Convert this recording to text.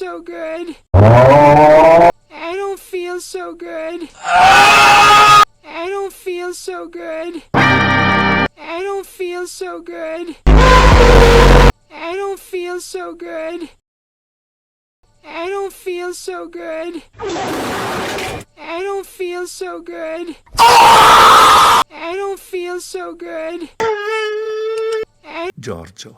so good. I don't feel so good. I don't feel so good. I don't feel so good. I don't feel so good. I don't feel so good. I don't feel so good. I don't feel so good. Giorgio.